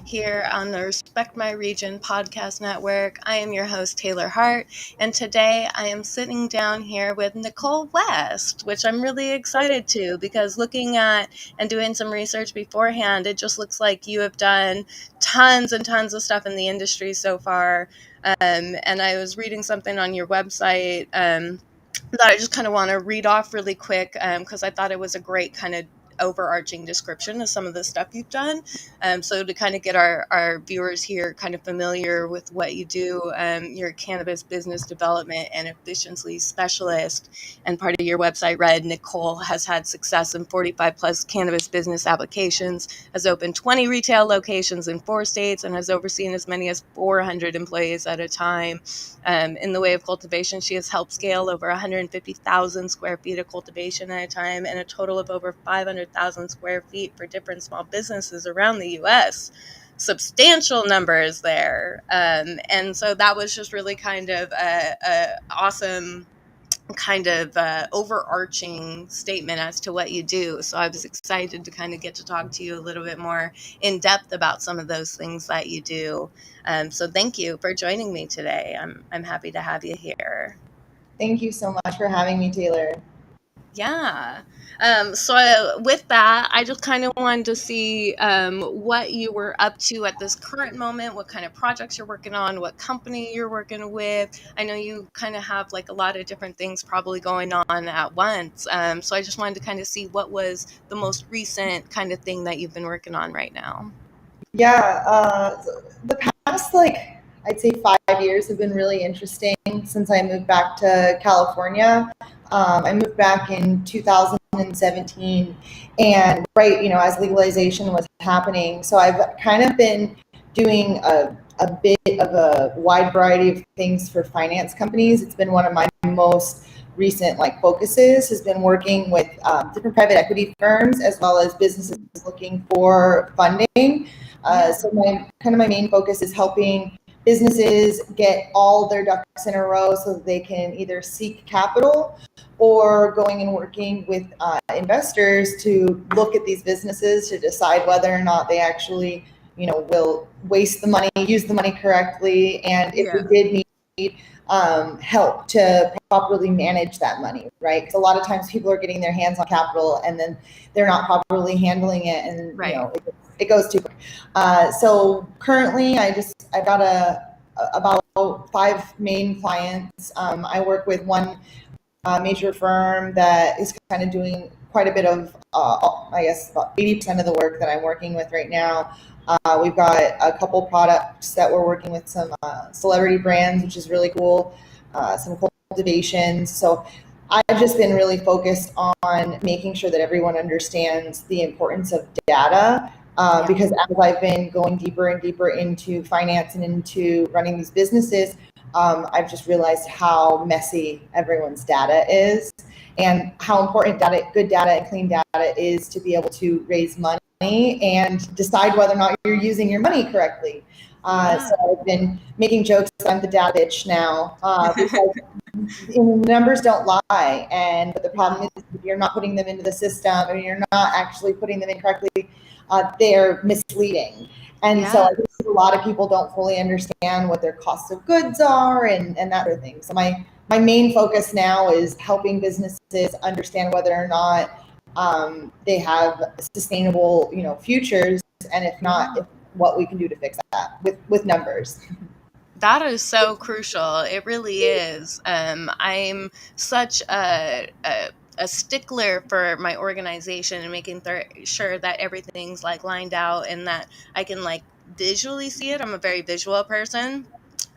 here on the Respect My Region podcast network. I am your host, Taylor Hart, and today I am sitting down here with Nichole West, which I'm really excited to because looking at and doing some research beforehand, it just looks like you have done tons and tons of stuff in the industry so far. And I was reading something on your website that I just kind of want to read off really quick because I thought it was a great kind of overarching description of some of the stuff you've done. So to kind of get our viewers here kind of familiar with what you do, you're a cannabis business development and efficiency specialist. And part of your website read, Nichole has had success in 45 plus cannabis business applications, has opened 20 retail locations in 4 states, and has overseen as many as 400 employees at a time. In the way of cultivation, she has helped scale over 150,000 square feet of cultivation at a time and a total of over 500,000 square feet for different small businesses around the U.S. Substantial numbers there. And so that was just really kind of a awesome kind of overarching statement as to what you do. So I was excited to kind of get to talk to you a little bit more in depth about some of those things that you do. So thank you for joining me today. I'm happy to have you here. Thank you so much for having me, Taylor. Yeah. With that, I just kind of wanted to see what you were up to at this current moment, what kind of projects you're working on, what company you're working with. I know you kind of have like a lot of different things probably going on at once. So I just wanted to kind of see what was the most recent kind of thing that you've been working on right now. Yeah, the past, I'd say 5 years have been really interesting since I moved back to California. I moved back in 2017, and as legalization was happening. So I've kind of been doing a bit of a wide variety of things for finance companies. It's been one of my most recent focuses has been working with different private equity firms as well as businesses looking for funding. So my main focus is helping businesses get all their ducks in a row so that they can either seek capital or going and working with investors to look at these businesses to decide whether or not they actually, will waste the money, use the money correctly, and if we did need help to properly manage that money, right? Because a lot of times people are getting their hands on capital and then they're not properly handling it, and it goes too quick. So currently, I got about 5 main clients. I work with one major firm that is kind of doing quite a bit of, I guess, about 80% of the work that I'm working with right now. We've got a couple products that we're working with some celebrity brands, which is really cool, some cultivations. So I've just been really focused on making sure that everyone understands the importance of data. Because as I've been going deeper and deeper into finance and into running these businesses, I've just realized how messy everyone's data is and how important good data and clean data is to be able to raise money and decide whether or not you're using your money correctly. So I've been making jokes that I'm the data bitch now because numbers don't lie. But the problem is if you're not putting them into the system and you're not actually putting them in correctly, they're misleading. And so I think a lot of people don't fully understand what their cost of goods are and that sort of thing. So my main focus now is helping businesses understand whether or not they have sustainable, futures, and if not, what we can do to fix that with numbers. That is so crucial. It really is. I'm such a stickler for my organization and making sure that everything's lined out and that I can visually see it. I'm a very visual person.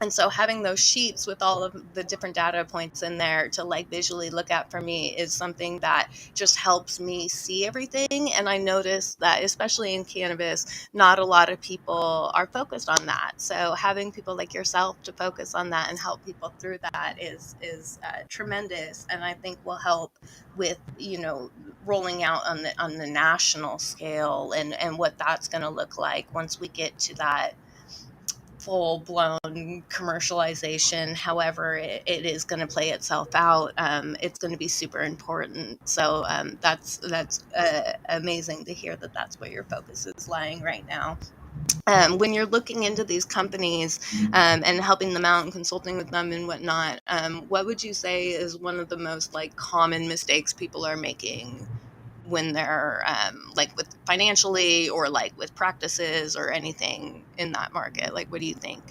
And so having those sheets with all of the different data points in there to visually look at for me is something that just helps me see everything. And I notice that especially in cannabis, not a lot of people are focused on that. So having people like yourself to focus on that and help people through that is tremendous, and I think will help with rolling out on the national scale and what that's going to look like once we get to that full-blown commercialization. However it is going to play itself out, it's going to be super important. So that's amazing to hear that that's where your focus is lying right now. when you're looking into these companies and helping them out and consulting with them and whatnot, what would you say is one of the most like common mistakes people are making when they're like with financially or like with practices or anything in that market? Like, what do you think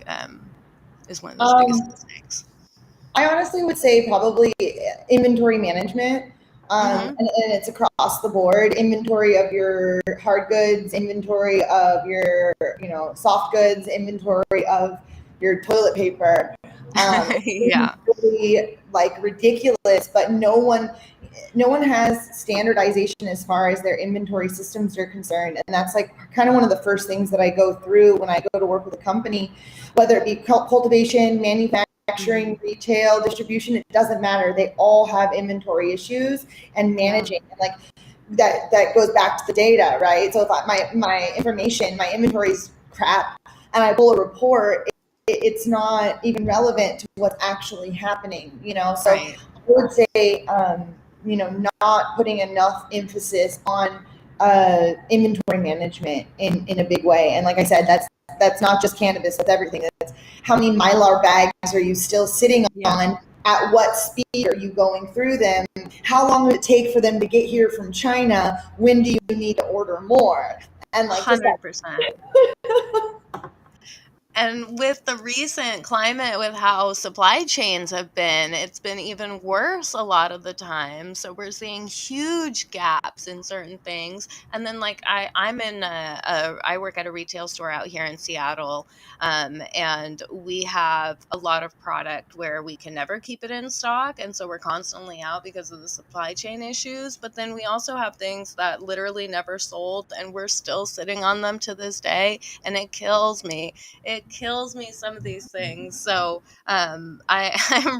is one of those biggest Um, mistakes? I honestly would say probably inventory management. And it's across the board: inventory of your hard goods, inventory of your, soft goods, inventory of your toilet paper. It's Yeah, really like ridiculous, but no one has standardization as far as their inventory systems are concerned. And that's like kind of one of the first things that I go through when I go to work with a company, whether it be cultivation, manufacturing, retail, distribution, it doesn't matter. They all have inventory issues and yeah, managing. And like that goes back to the data, right? So if my information, my inventory is crap, and I pull a report, it's not even relevant to what's actually happening. So right. I would say, not putting enough emphasis on inventory management in a big way. And like I said, that's not just cannabis, that's everything. That's how many Mylar bags are you still sitting Yeah, on? At what speed are you going through them? How long would it take for them to get here from China? When do you need to order more? And like just that. 100%. And with the recent climate, with how supply chains have been, it's been even worse a lot of the time. So we're seeing huge gaps in certain things. And then, like, I work at a retail store out here in Seattle, and we have a lot of product where we can never keep it in stock, and so we're constantly out because of the supply chain issues. But then we also have things that literally never sold, and we're still sitting on them to this day, and it kills me, some of these things. So I'm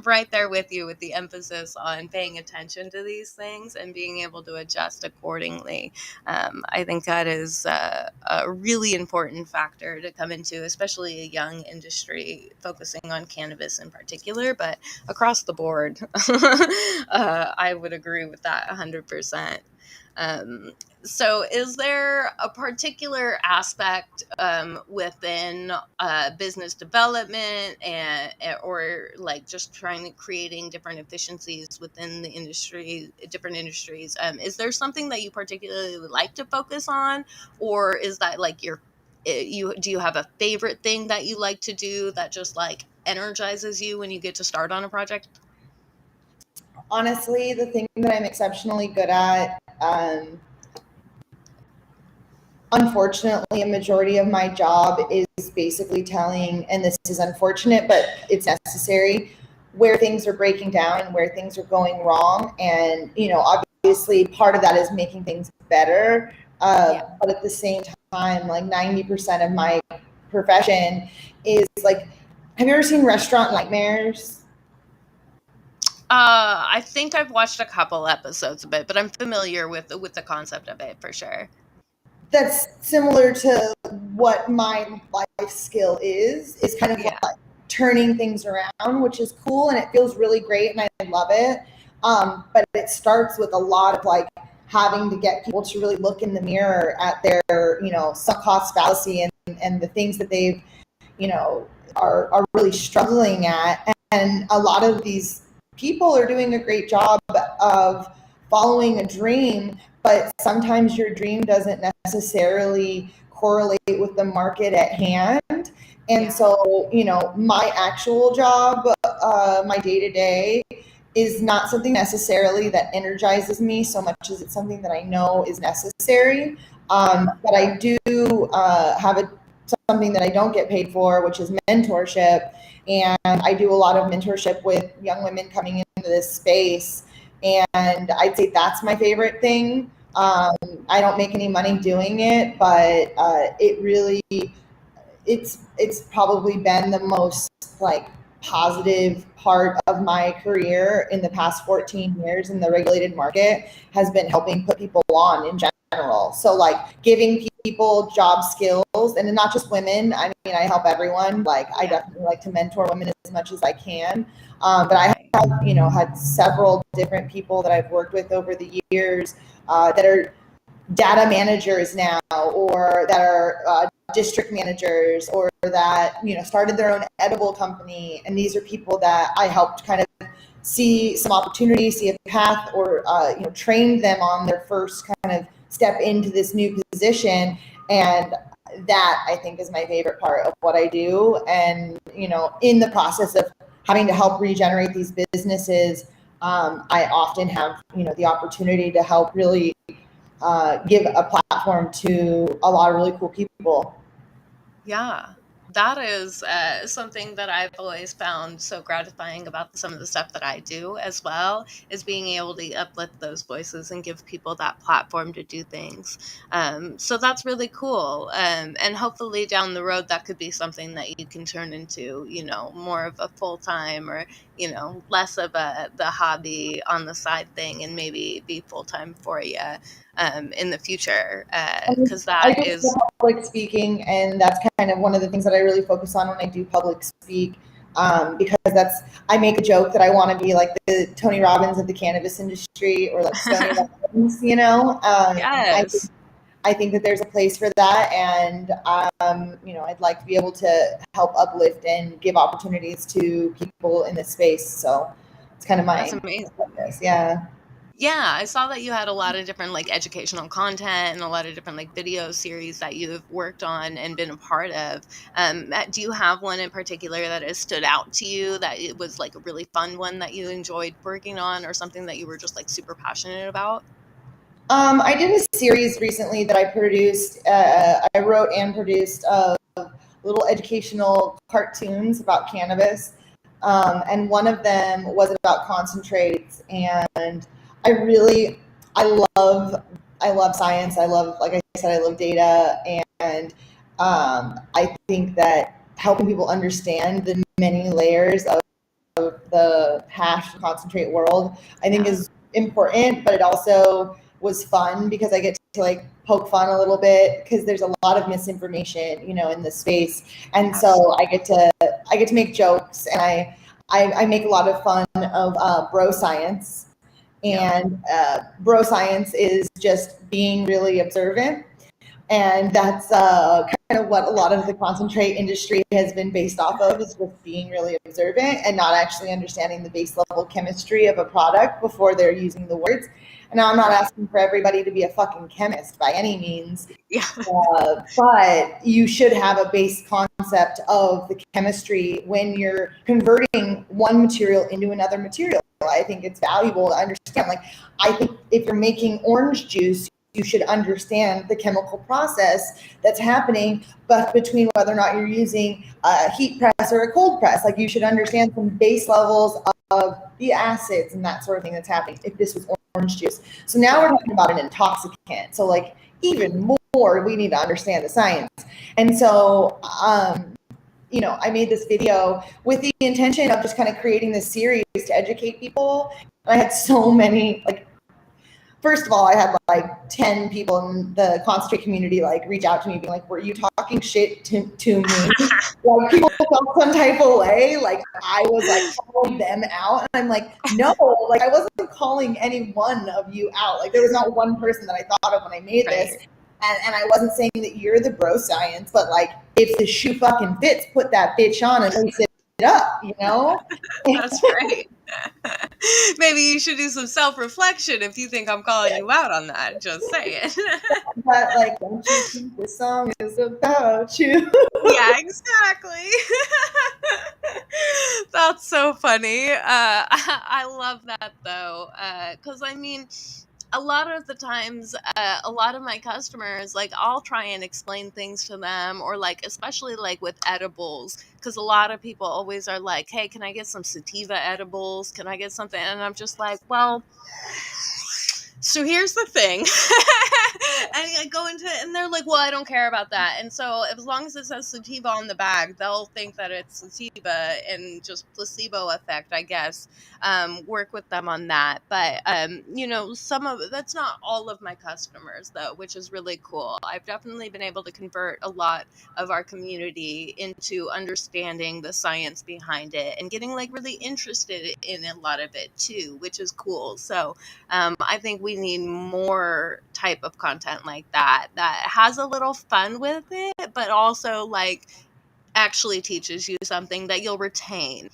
right there with you with the emphasis on paying attention to these things and being able to adjust accordingly. I think that is a really important factor to come into, especially a young industry focusing on cannabis in particular, but across the board. I would agree with that 100%. Um, so, is there a particular aspect within business development or like just trying to creating different efficiencies within the industry, different industries? Is there something that you particularly like to focus on, or is that like you do you have a favorite thing that you like to do that just like energizes you when you get to start on a project? Honestly, the thing that I'm exceptionally good at, unfortunately, a majority of my job is basically telling, and this is unfortunate, but it's necessary, where things are breaking down and where things are going wrong. And, obviously, part of that is making things better. Yeah. But at the same time, like 90% of my profession is like, have you ever seen Restaurant Nightmares? I think I've watched a couple episodes of it, but I'm familiar with the concept of it for sure. That's similar to what my life skill is kind of Yeah. like turning things around, which is cool and it feels really great and I love it. But it starts with a lot of like having to get people to really look in the mirror at their, sunk cost fallacy and the things that they've, are really struggling at. And a lot of these people are doing a great job of following a dream, but sometimes your dream doesn't necessarily correlate with the market at hand. And Yeah. so, my actual job, my day to day, is not something necessarily that energizes me so much as it's something that I know is necessary. Yeah. But I do have something that I don't get paid for, which is mentorship. And I do a lot of mentorship with young women coming into this space. And I'd say that's my favorite thing. I don't make any money doing it, but it really it's probably been the most like positive part of my career in the past 14 years in the regulated market has been helping put people on in general. So like giving people job skills, and not just women. I mean, I help everyone. Like I Yeah. definitely like to mentor women as much as I can. But I Right. have, had several different people that I've worked with over the years that are data managers now, or that are district managers, or that started their own edible company. And these are people that I helped kind of see some opportunity, see a path, or trained them on their first kind of step into this new position. And that, I think, is my favorite part of what I do. And in the process of having to help regenerate these businesses, I often have the opportunity to help really give a platform to a lot of really cool people. Yeah, that is something that I've always found so gratifying about some of the stuff that I do as well, is being able to uplift those voices and give people that platform to do things. So that's really cool. And hopefully down the road, that could be something that you can turn into, more of a full time, or, less of the hobby on the side thing, and maybe be full time for you in the future. Because I that do is, public speaking, and that's kind of one of the things that I really focus on when I do public speak. Because I make a joke that I want to be like the Tony Robbins of the cannabis industry, or like Stony Robbins, yes. I think that there's a place for that, and I'd like to be able to help uplift and give opportunities to people in this space. So it's kind of That's my amazing. focus. Yeah. Yeah, I saw that you had a lot of different like educational content and a lot of different like video series that you've worked on and been a part of. Do you have one in particular that has stood out to you, that it was like a really fun one that you enjoyed working on, or something that you were just like super passionate about? I did a series recently that I produced. I wrote and produced little educational cartoons about cannabis, and one of them was about concentrates. And I really, I love, I love science. I love, like I said, I love data, and I think that helping people understand the many layers of the hash concentrate world, I think, Yeah. is important. But it also was fun because I get to like poke fun a little bit, because there's a lot of misinformation, in the space. And Yes. so I get to make jokes, and I make a lot of fun of bro science. Yep. And bro science is just being really observant, and that's kind of what a lot of the concentrate industry has been based off of, is just being really observant and not actually understanding the base level chemistry of a product before they're using the words. And now, I'm not Right. asking for everybody to be a fucking chemist by any means, Yeah. but you should have a base concept of the chemistry when you're converting one material into another material. I think it's valuable to understand. Like, I think if you're making orange juice, you should understand the chemical process that's happening, but between whether or not you're using a heat press or a cold press. Like, you should understand some base levels of the acids and that sort of thing that's happening if this was orange juice. So now we're Totally. talking about an intoxicant. So like, even more, we need to understand the science. And so I made this video with the intention of just kind of creating this series to educate people. And I had so many, like, first of all, I had like 10 people in the concentrate community like reach out to me being like, were you talking shit to me? Like, people felt some type of way, like I was like calling them out. And I'm like, no, like, I wasn't calling any one of you out. Like, there was not one person that I thought of when I made this. Right. And I wasn't saying that you're the bro science, but like, if the shoe fucking fits, put that bitch on and lace it up. That's right. Maybe you should do some self-reflection if you think I'm calling you out on that. Just saying. But like, don't you think this song is about you? Yeah, exactly. That's so funny. I love that though, because I mean, a lot of the times, a lot of my customers, like, I'll try and explain things to them, or like, especially like with edibles, because a lot of people always are like, hey, can I get some sativa edibles? Can I get something? And I'm just like, well, so here's the thing. And I go into it, and they're like, well, I don't care about that. And so as long as it says sativa on the bag, they'll think that it's sativa, and just placebo effect, I guess. Work with them on that. But some of that's not all of my customers though, which is really cool. I've definitely been able to convert a lot of our community into understanding the science behind it, and getting like really interested in a lot of it too, which is cool. So I think we need more type of content like that has a little fun with it, but also like actually teaches you something that you'll retain,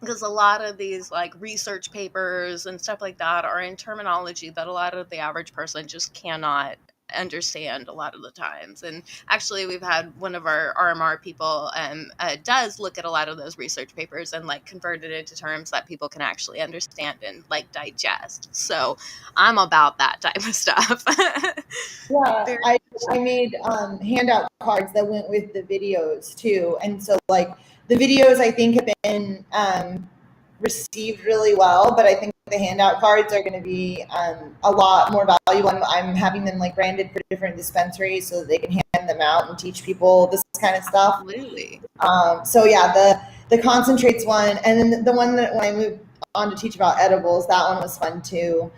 because a lot of these like research papers and stuff like that are in terminology that a lot of the average person just cannot understand a lot of the times. And actually we've had one of our RMR people does look at a lot of those research papers and like convert it into terms that people can actually understand and like digest. So I'm about that type of stuff. Yeah, Very I made handout cards that went with the videos too, and so like the videos I think have been received really well, but I think the handout cards are going to be a lot more valuable. I'm having them like branded for different dispensaries so that they can hand them out and teach people this kind of stuff. absolutely. So yeah, the concentrates one, and then the one that when I moved on to teach about edibles, that one was fun too.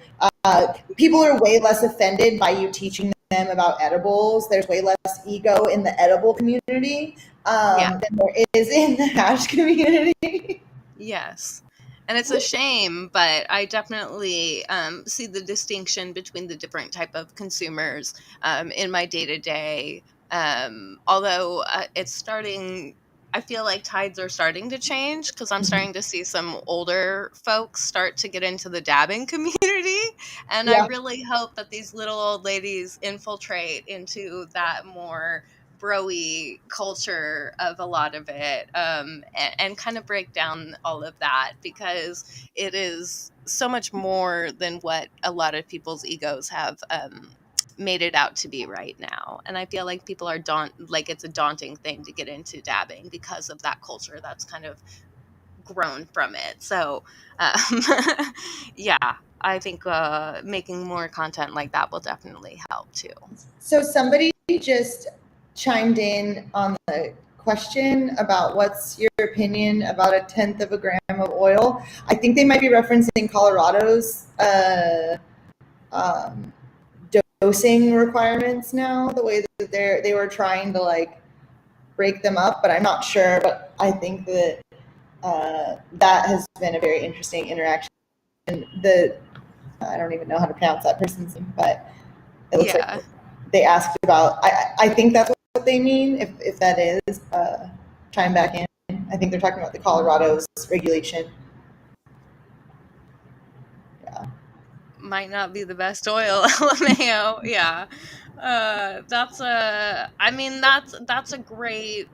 People are way less offended by you teaching them about edibles. There's way less ego in the edible community Yeah. than there is in the hash community. Yes. And it's a shame, but I definitely see the distinction between the different type of consumers in my day to day. Although it's starting, I feel like tides are starting to change because I'm starting to see some older folks start to get into the dabbing community. And I Yeah. really hope that these little old ladies infiltrate into that more broy culture of a lot of it, and kind of break down all of that, because it is so much more than what a lot of people's egos have made it out to be right now. And I feel like people are like it's a daunting thing to get into dabbing because of that culture that's kind of grown from it. So um, yeah, I think making more content like that will definitely help too. So somebody just chimed in on the question about what's your opinion about a tenth of a gram of oil. I think they might be referencing Colorado's um, dosing requirements now, the way that they were trying to like break them up, but I'm not sure. But I think that that has been a very interesting interaction. The I don't even know how to pronounce that person's name, but it looks like Yeah. they asked about. I think that's what they mean. If that is, chime back in. I think they're talking about the Colorado's regulation. Yeah. Might not be the best oil, LMAO. Yeah. That's a, I mean, that's a great,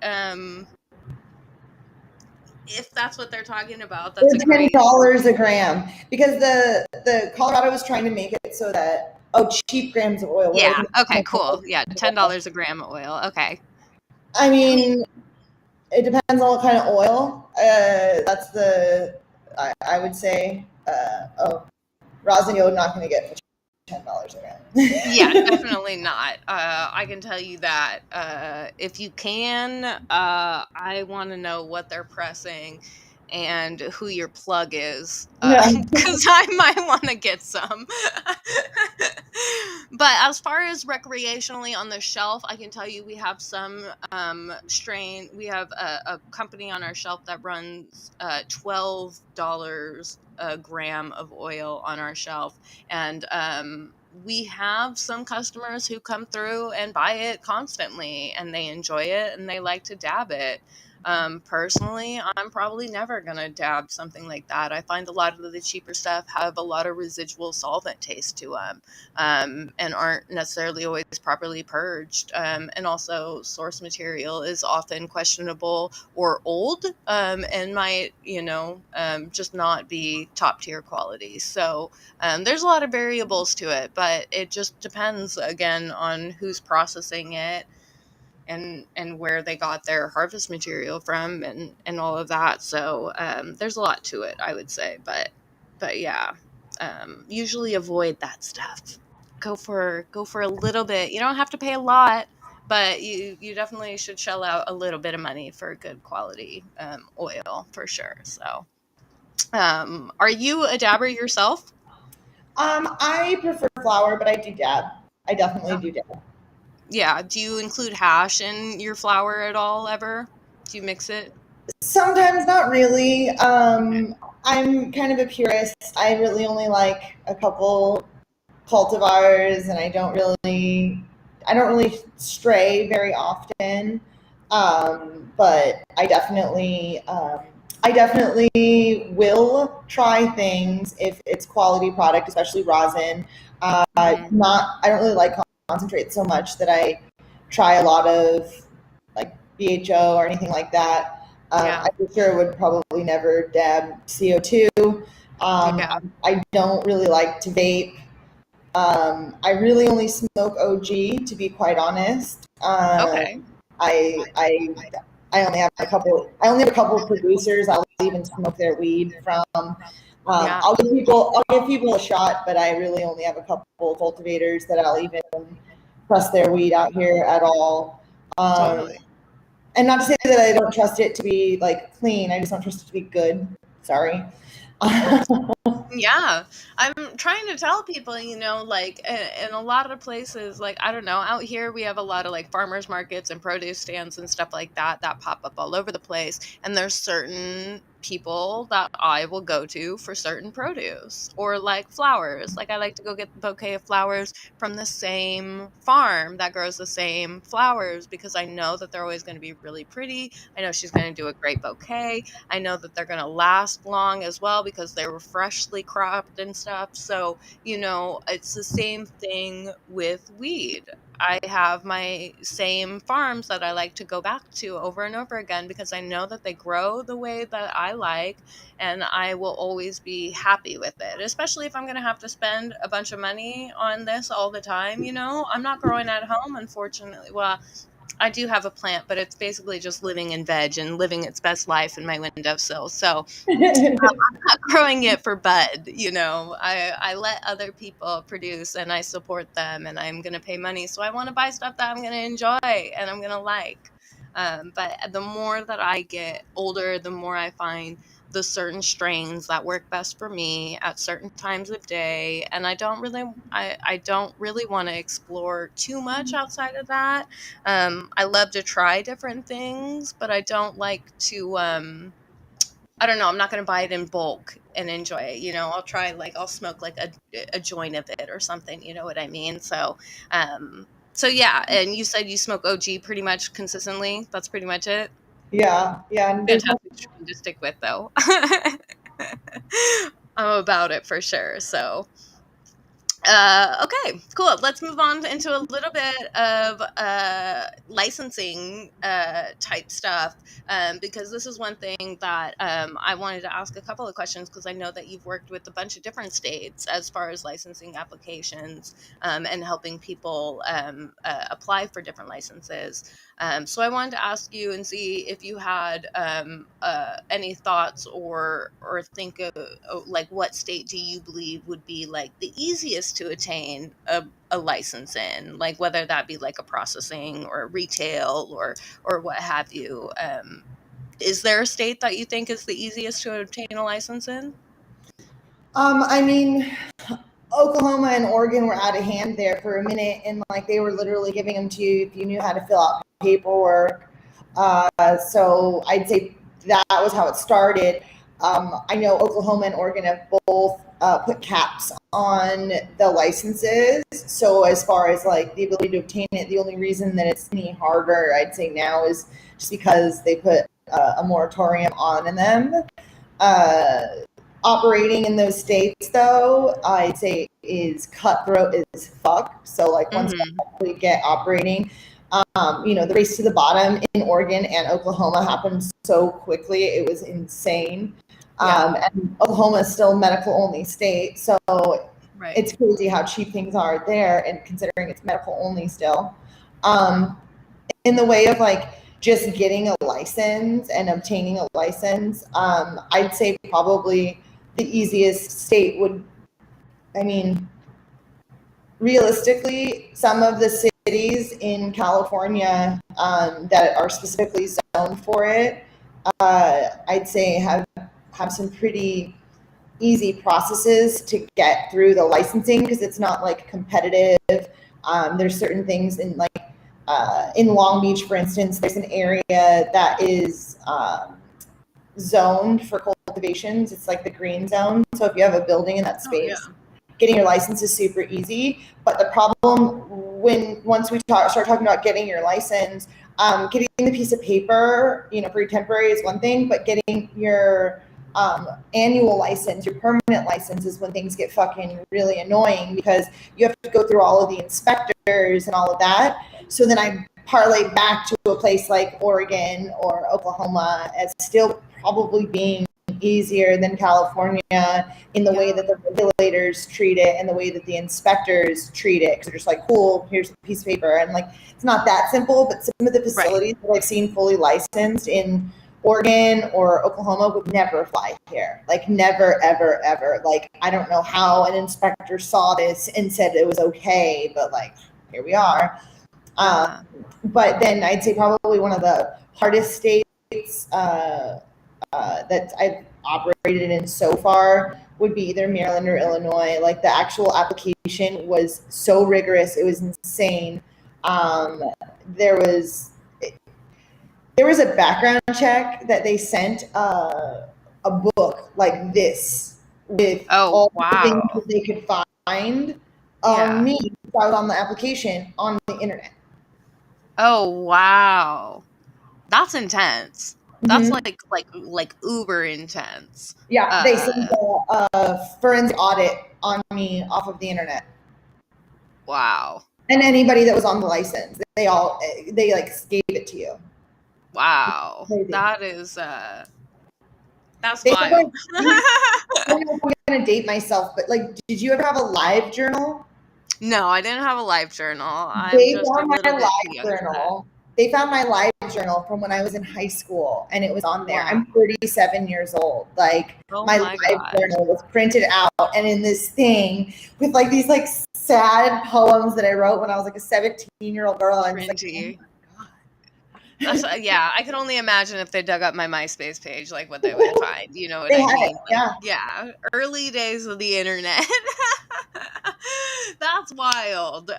if that's what they're talking about, that's They're a ten great, dollars a gram because the Colorado was trying to make it so that cheap grams of oil. What do I yeah. think? Okay, cool. Yeah. $10 a gram of oil. Okay. I I mean, mean, it depends on what kind of oil. That's the I would say. Rosin, you're not going to get for $10 a gram. yeah, definitely not. I can tell you that. If you can, I want to know what they're pressing and who your plug is, Yeah. because I might want to get some. But as far as recreationally on the shelf, I can tell you we have some strain. We have a company on our shelf that runs $12 a gram of oil on our shelf, and we have some customers who come through and buy it constantly and they enjoy it and they like to dab it. Personally, I'm probably never going to dab something like that. I find a lot of the cheaper stuff have a lot of residual solvent taste to them, and aren't necessarily always properly purged. And also, source material is often questionable or old, and might, just not be top tier quality. So, there's a lot of variables to it, but it just depends again on who's processing it and where they got their harvest material from and all of that. So there's a lot to it, I would say, but yeah, usually avoid that stuff. Go for a little bit. You don't have to pay a lot, but you definitely should shell out a little bit of money for good quality oil for sure. So, are you a dabber yourself? I prefer flour, but I do dab. I definitely do dab. Yeah. Do you include hash in your flour at all ever? Do you mix it? Sometimes not really. Okay. I'm kind of a purist. I really only like a couple. cultivars, and I don't really stray very often. But I definitely will try things if it's quality product, especially rosin. Hmm. I don't really like concentrate so much that I try a lot of like BHO or anything like that. Yeah. I for sure would probably never dab CO2. Yeah. I don't really like to vape. I really only smoke OG, to be quite honest. Okay. I, I, I only have a couple. I only have a couple of producers I'll even smoke their weed from. Yeah. I'll give people a shot, but I really only have a couple of cultivators that I'll even trust their weed out here at all. Um, Totally. and not to say that I don't trust it to be like clean. I just don't trust it to be good. Sorry. Yeah, I'm trying to tell people, like in a lot of places, like I don't know, out here we have a lot of like farmers markets and produce stands and stuff like that that pop up all over the place, and there's certain people that I will go to for certain produce or like flowers. Like I like to go get the bouquet of flowers from the same farm that grows the same flowers because I know that they're always going to be really pretty. I know she's going to do a great bouquet. I know that they're going to last long as well because they were freshly cropped and stuff. So, it's the same thing with weed. I have my same farms that I like to go back to over and over again because I know that they grow the way that I like and I will always be happy with it, especially if I'm going to have to spend a bunch of money on this all the time. I'm not growing at home, unfortunately. Well, I do have a plant, but it's basically just living in veg and living its best life in my windowsill. So I'm not growing it for bud. I let other people produce and I support them and I'm going to pay money. So I want to buy stuff that I'm going to enjoy and I'm going to like. But the more that I get older, the more I find the certain strains that work best for me at certain times of day. And I don't really want to explore too much outside of that. I love to try different things, but I don't like to, I don't know. I'm not going to buy it in bulk and enjoy it. I'll smoke like a joint of it or something. You know what I mean? So yeah. And you said you smoke OG pretty much consistently. That's pretty much it. Yeah, yeah. And Fantastic strain to stick with, though. I'm about it for sure. So, okay, cool. Let's move on into a little bit of licensing type stuff, because this is one thing that I wanted to ask a couple of questions because I know that you've worked with a bunch of different states as far as licensing applications and helping people apply for different licenses. So I wanted to ask you and see if you had any thoughts or think of like what state do you believe would be like the easiest to attain a license in, like whether that be like a processing or retail or what have you. Is there a state that you think is the easiest to obtain a license in? I mean, Oklahoma and Oregon were out of hand there for a minute, and like they were literally giving them to you if you knew how to fill out paperwork. So I'd say that was how it started. I know Oklahoma and Oregon have both put caps on the licenses. So as far as like the ability to obtain it, the only reason that it's any harder, I'd say now, is just because they put a moratorium on them. Uh, Operating in those states, though, I'd say is cutthroat as fuck. So, like, once Hmm. you actually get operating, the race to the bottom in Oregon and Oklahoma happened so quickly. It was insane. Yeah. And Oklahoma is still medical only state. So, Right. it's crazy how cheap things are there, and considering it's medical only still. Um, in the way of like just getting a license and obtaining a license, I'd say probably the easiest state would, I mean, realistically, some of the cities in California that are specifically zoned for it, I'd say have some pretty easy processes to get through the licensing because it's not like competitive. There's certain things in Long Beach, for instance, there's an area that is zoned for cultivations. It's like the green zone. So if you have a building in that Oh space, yeah. getting your license is super easy. But the problem once we start talking about getting your license, getting the piece of paper, for your temporary is one thing, but getting your annual license, your permanent license, is when things get fucking really annoying, because you have to go through all of the inspectors and all of that. So then I parlay back to a place like Oregon or Oklahoma as still probably being easier than California in the way that the regulators treat it and the way that the inspectors treat it. Because they're just like, cool, here's a piece of paper. And like, it's not that simple, but some of the facilities that I've seen fully licensed in Oregon or Oklahoma would never fly here. Like, never, ever, ever. Like, I don't know how an inspector saw this and said it was okay, but like, here we are. But then I'd say probably one of the hardest states that I've operated in so far would be either Maryland or Illinois. Like, the actual application was so rigorous, it was insane. There was a background check that they sent a book like this with all the things that they could find on me. I was on the application on the internet. Oh, wow. That's intense. That's like uber intense. Yeah, they sent a forensic audit on me off of the internet. Wow. And anybody that was on the license, they like gave it to you. Wow. That is that's wild. I don't know if I'm gonna date myself, but like, did you ever have a live journal? No, I didn't have a live journal. They found my live journal. They found my live journal from when I was in high school, and it was on there. Wow. I'm 37 years old. Like, my live journal was printed out and in this thing with like these like sad poems that I wrote when I was like a 17-year-old girl. And like, I can only imagine if they dug up my MySpace page, like what they would find. You know what I mean? Yeah. Early days of the internet. That's wild.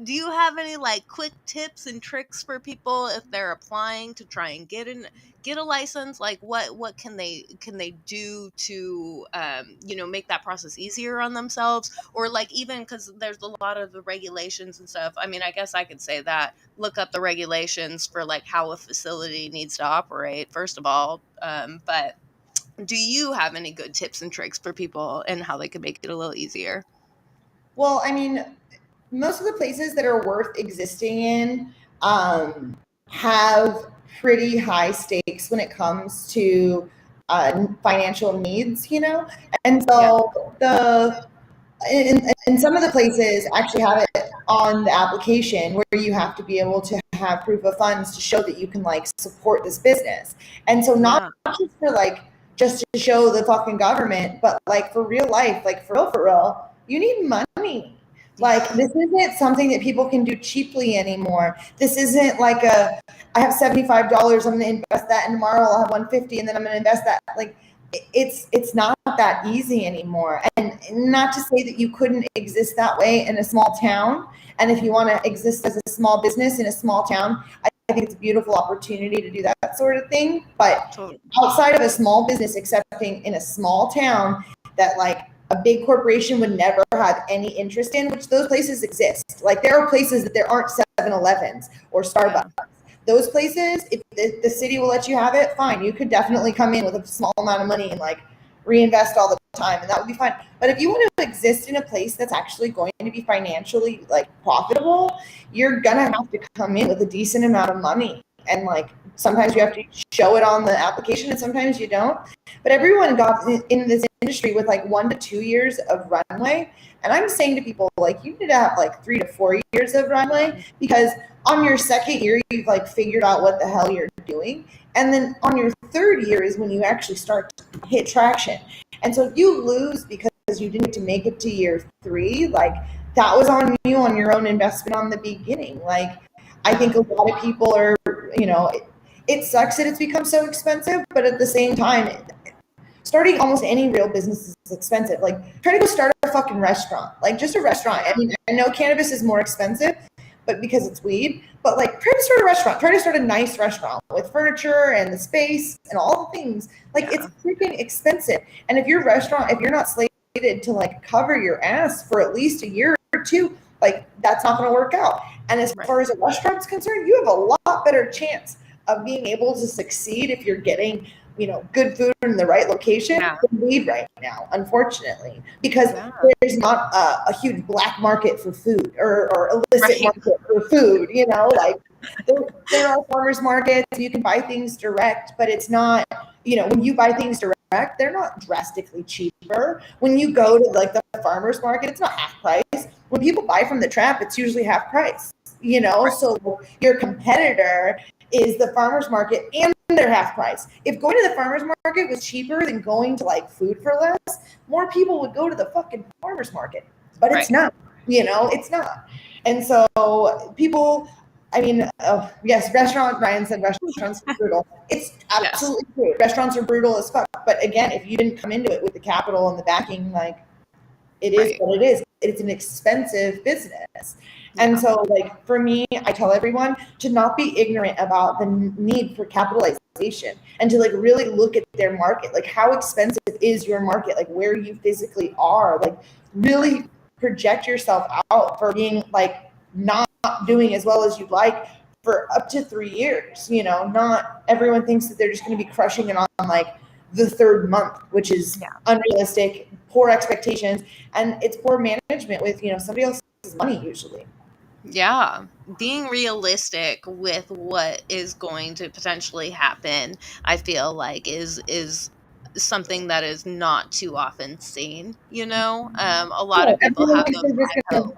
Do you have any like quick tips and tricks for people if they're applying to try and get a license? Like, what can they do to make that process easier on themselves? Or like, even because there's a lot of the regulations and stuff. I mean, I guess I could say that look up the regulations for like how a facility needs to operate, first of all. But do you have any good tips and tricks for people and how they can make it a little easier? Well, I mean, most of the places that are worth existing in have pretty high stakes when it comes to financial needs, and so and some of the places actually have it on the application where you have to be able to have proof of funds to show that you can like support this business. And so not just for like just to show the fucking government, but like for real life, like for real, you need money. Like, this isn't something that people can do cheaply anymore. This isn't like I have $75, I'm going to invest that, and tomorrow I'll have $150, and then I'm going to invest that. Like, it's not that easy anymore. And not to say that you couldn't exist that way in a small town. And if you want to exist as a small business in a small town, I think it's a beautiful opportunity to do that sort of thing. But outside of a small business, accepting in a small town that like a big corporation would never have any interest in, which those places exist. Like, there are places that there aren't 7-Elevens or Starbucks. Those places, if the city will let you have it, fine. You could definitely come in with a small amount of money and like reinvest all the time, and that would be fine. But if you want to exist in a place that's actually going to be financially like profitable, you're gonna have to come in with a decent amount of money. And like, sometimes you have to show it on the application and sometimes you don't. But everyone got in this industry with like 1 to 2 years of runway. And I'm saying to people, like, you need to have like 3 to 4 years of runway, because on your second year, you've like figured out what the hell you're doing. And then on your third year is when you actually start to hit traction. And so if you lose because you didn't make it to year 3, like, that was on you, on your own investment on the beginning. Like, I think a lot of people are, it sucks that it's become so expensive, but at the same time, starting almost any real business is expensive. Like, try to go start a fucking restaurant, like just a restaurant. I mean, I know cannabis is more expensive, but because it's weed, but like, try to start a restaurant, try to start a nice restaurant with furniture and the space and all the things. Like, it's freaking expensive. And if your restaurant, if you're not slave to like cover your ass for at least a year or two, like that's not going to work out. And as Right. far as a restaurant's concerned, you have a lot better chance of being able to succeed if you're getting, you know, good food in the right location Yeah. than weed right now, unfortunately, because Yeah. there's not a huge black market for food or illicit Right. market for food, you know, like there are farmers markets, you can buy things direct, but it's not, you know, when you buy things direct, they're not drastically cheaper. When you go to like the farmers market, it's not half price. When people buy from the trap, it's usually half price, you know, so your competitor is the farmers market and they're half price. If going to the farmers market was cheaper than going to like food for less, more people would go to the fucking farmers market, but it's Right. not, you know, it's not. And so people, I mean, yes, Ryan said restaurants are brutal. It's Yes. absolutely true. Restaurants are brutal as fuck. But again, if you didn't come into it with the capital and the backing, like it is Right. what it is. It's an expensive business. And Yeah. so, like, for me, I tell everyone to not be ignorant about the need for capitalization and to, like, really look at their market. Like, how expensive is your market? Like, where you physically are. Like, Right. really project yourself out for being, like, not doing as well as you'd like for up to 3 years. You know, not everyone thinks that they're just going to be crushing it on, like, the third month, which is Yeah. unrealistic, poor expectations, and it's poor management with, you know, somebody else's money usually. Yeah, being realistic with what is going to potentially happen, I feel like is something that is not too often seen, you know? A lot Yeah, of people have those high hopes.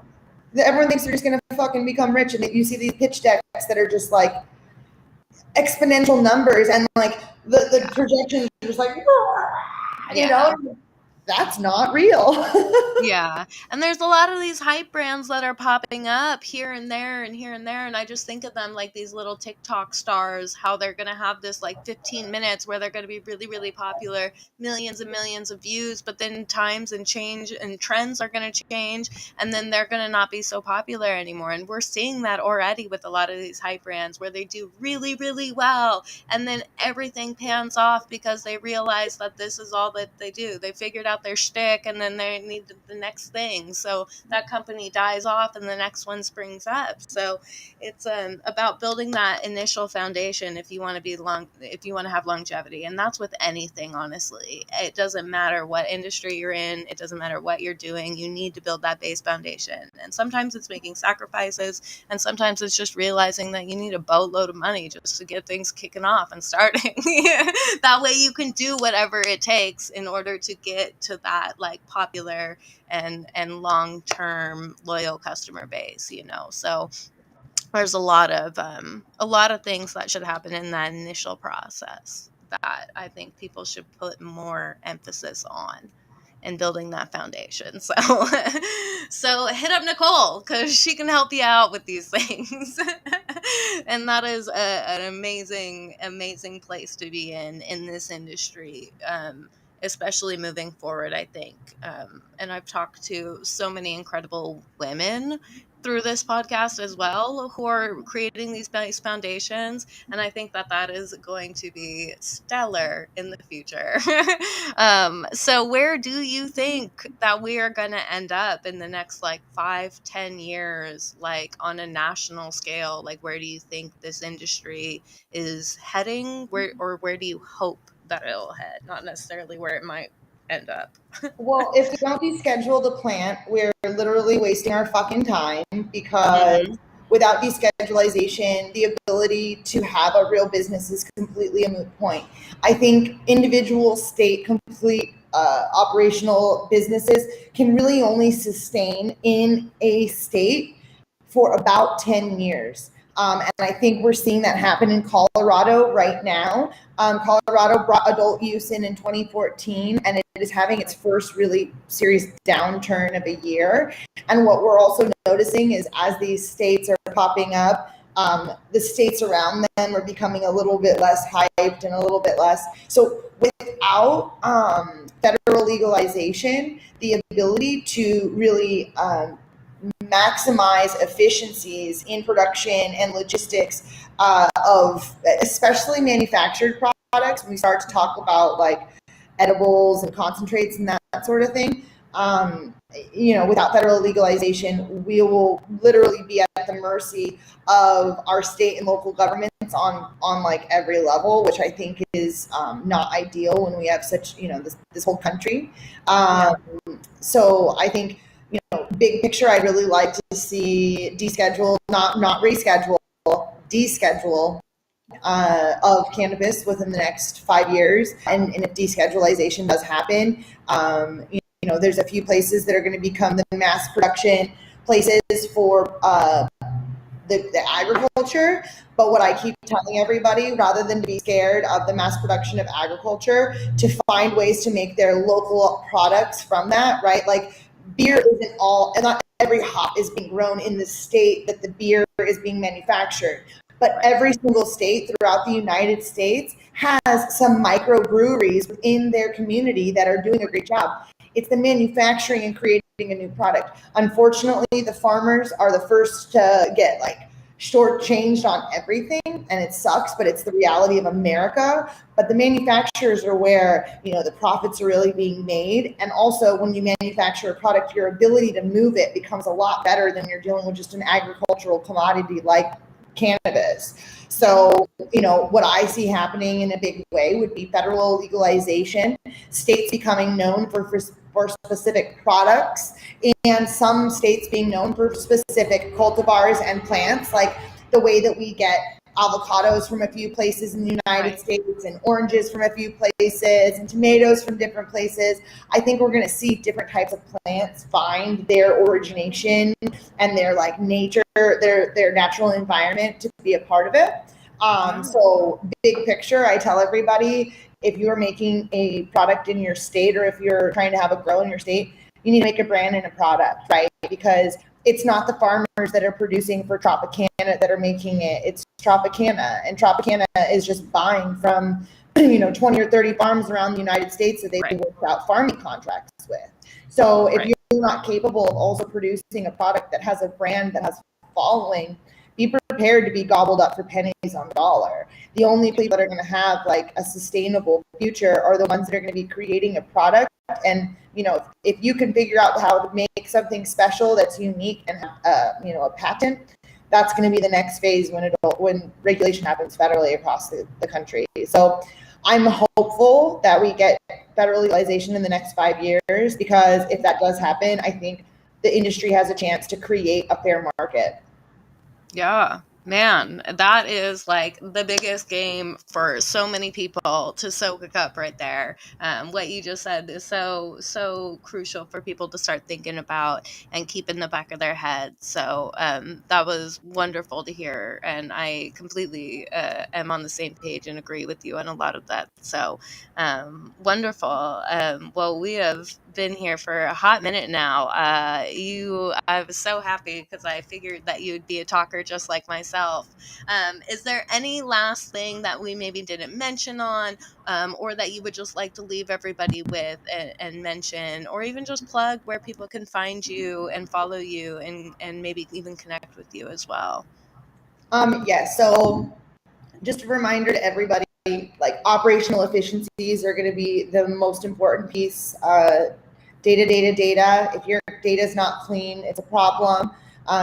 everyone thinks they're just gonna fucking become rich, and you see these pitch decks that are just like exponential numbers, and like the Yeah. projections are just like, you Yeah. know, that's not real. Yeah, and there's a lot of these hype brands that are popping up here and there and here and there, and I just think of them like these little TikTok stars, how they're gonna have this like 15 minutes where they're gonna be really, really popular, millions and millions of views, but then times and change and trends are gonna change, and then they're gonna not be so popular anymore. And we're seeing that already with a lot of these hype brands where they do really, really well, and then everything pans off because they realize that this is all that they do. They figured out their shtick, and then they need the next thing. So that company dies off, and the next one springs up. So it's about building that initial foundation if you want to be if you want to have longevity, and that's with anything. Honestly, it doesn't matter what industry you're in. It doesn't matter what you're doing. You need to build that base foundation, and sometimes it's making sacrifices, and sometimes it's just realizing that you need a boatload of money just to get things kicking off and starting. That way you can do whatever it takes in order to get to that like popular and long-term loyal customer base, you know. So there's a lot of things that should happen in that initial process that I think people should put more emphasis on in building that foundation. So so hit up Nichole because she can help you out with these things. And that is an amazing place to be in this industry, especially moving forward, I think. And I've talked to so many incredible women through this podcast as well who are creating these nice foundations, and I think that that is going to be stellar in the future. So where do you think that we are going to end up in the next like 5-10 years, like on a national scale? Like where do you think this industry is heading, where do you hope that it'll head, not necessarily where it might end up? Well, if we don't deschedule the plant, we're literally wasting our fucking time because Hmm. without deschedulization, the ability to have a real business is completely a moot point. I think individual state complete operational businesses can really only sustain in a state for about 10 years. And I think we're seeing that happen in Colorado right now. Colorado brought adult use in 2014, and it is having its first really serious downturn of a year. And what we're also noticing is as these states are popping up, the states around them are becoming a little bit less hyped and a little bit less. So without federal legalization, the ability to really maximize efficiencies in production and logistics of especially manufactured products when we start to talk about like edibles and concentrates and that sort of thing, Without federal legalization, we will literally be at the mercy of our state and local governments on like every level, which I think is not ideal when we have such, this whole country. So I think, big picture, I'd really like to see deschedule, not reschedule, deschedule of cannabis within the next 5 years. And if deschedulization does happen, there's a few places that are going to become the mass production places for the agriculture. But what I keep telling everybody, rather than to be scared of the mass production of agriculture, to find ways to make their local products from that, right? Like beer isn't all, and not every hop is being grown in the state that the beer is being manufactured. But every single state throughout the United States has some microbreweries within their community that are doing a great job. It's the manufacturing and creating a new product. Unfortunately, the farmers are the first to get like shortchanged on everything, and it sucks, but it's the reality of America. But the manufacturers are where, the profits are really being made. And also when you manufacture a product, your ability to move it becomes a lot better than you're dealing with just an agricultural commodity like cannabis. So, what I see happening in a big way would be federal legalization, states becoming known for specific products, and some states being known for specific cultivars and plants, like the way that we get avocados from a few places in the United States and oranges from a few places and tomatoes from different places. I think we're going to see different types of plants find their origination and their like nature, their natural environment to be a part of it. So big picture, I tell everybody, if you're making a product in your state, or if you're trying to have a grow in your state, you need to make a brand and a product, right? Because it's not the farmers that are producing for Tropicana that are making it. It's Tropicana, and Tropicana is just buying from 20 or 30 farms around the United States that they've worked out farming contracts with. So if you're not capable of also producing a product that has a brand that has following, be prepared to be gobbled up for pennies on the dollar. The only people that are going to have like a sustainable future are the ones that are going to be creating a product. And if you can figure out how to make something special that's unique and a patent, that's going to be the next phase when regulation happens federally across the country. So I'm hopeful that we get federal legalization in the next 5 years, because if that does happen, I think the industry has a chance to create a fair market. Yeah, man, that is like the biggest game for so many people to soak up right there. What you just said is so crucial for people to start thinking about and keep in the back of their head. So that was wonderful to hear, and I completely am on the same page and agree with you on a lot of that. So wonderful. Well, we have been here for a hot minute now. I was so happy because I figured that you'd be a talker just like myself. Is there any last thing that we maybe didn't mention on, or that you would just like to leave everybody with and mention, or even just plug where people can find you and follow you and maybe even connect with you as well? So just a reminder to everybody, like operational efficiencies are going to be the most important piece. Data. If your data is not clean, it's a problem.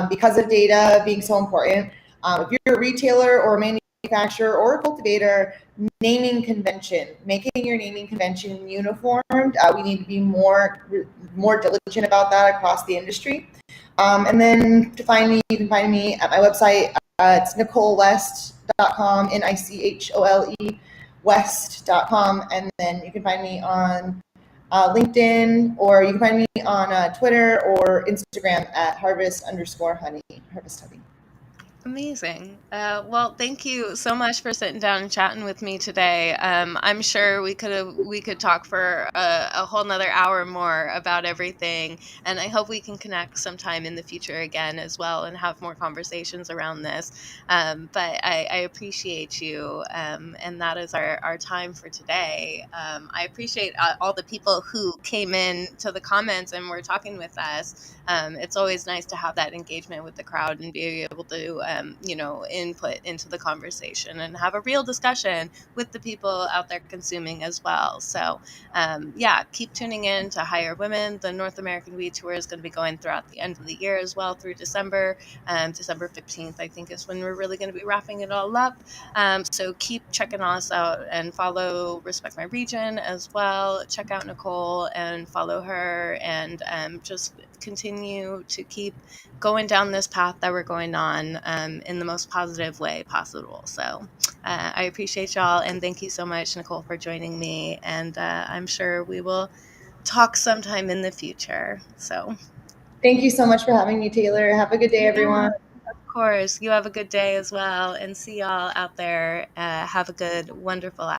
Because of data being so important, if you're a retailer or a manufacturer or a cultivator, naming convention, making your naming convention uniformed. We need to be more diligent about that across the industry. And then to find me, you can find me at my website. It's NicholeWest.com, NICHOLE West.com. And then you can find me on LinkedIn, or you can find me on Twitter or Instagram at harvest_honey. Amazing. Well, thank you so much for sitting down and chatting with me today. I'm sure we could talk for a whole nother hour more about everything, and I hope we can connect sometime in the future again as well and have more conversations around this. But I appreciate you, and that is our time for today. I appreciate all the people who came in to the comments and were talking with us. It's always nice to have that engagement with the crowd and be able to input into the conversation and have a real discussion with the people out there consuming as well. So yeah, keep tuning in to Hire Women. The North American Weed Tour is going to be going throughout the end of the year as well through December. December 15th, I think, is when we're really going to be wrapping it all up. So keep checking us out and follow Respect My Region as well. Check out Nichole and follow her, and just continue to keep going down this path that we're going on in the most positive way possible. So I appreciate y'all, and thank you so much, Nichole, for joining me. And I'm sure we will talk sometime in the future. So Thank you so much for having me, Taylor. Have a good day, yeah, everyone. of course. You have a good day as well, and see y'all out there. Have a good, wonderful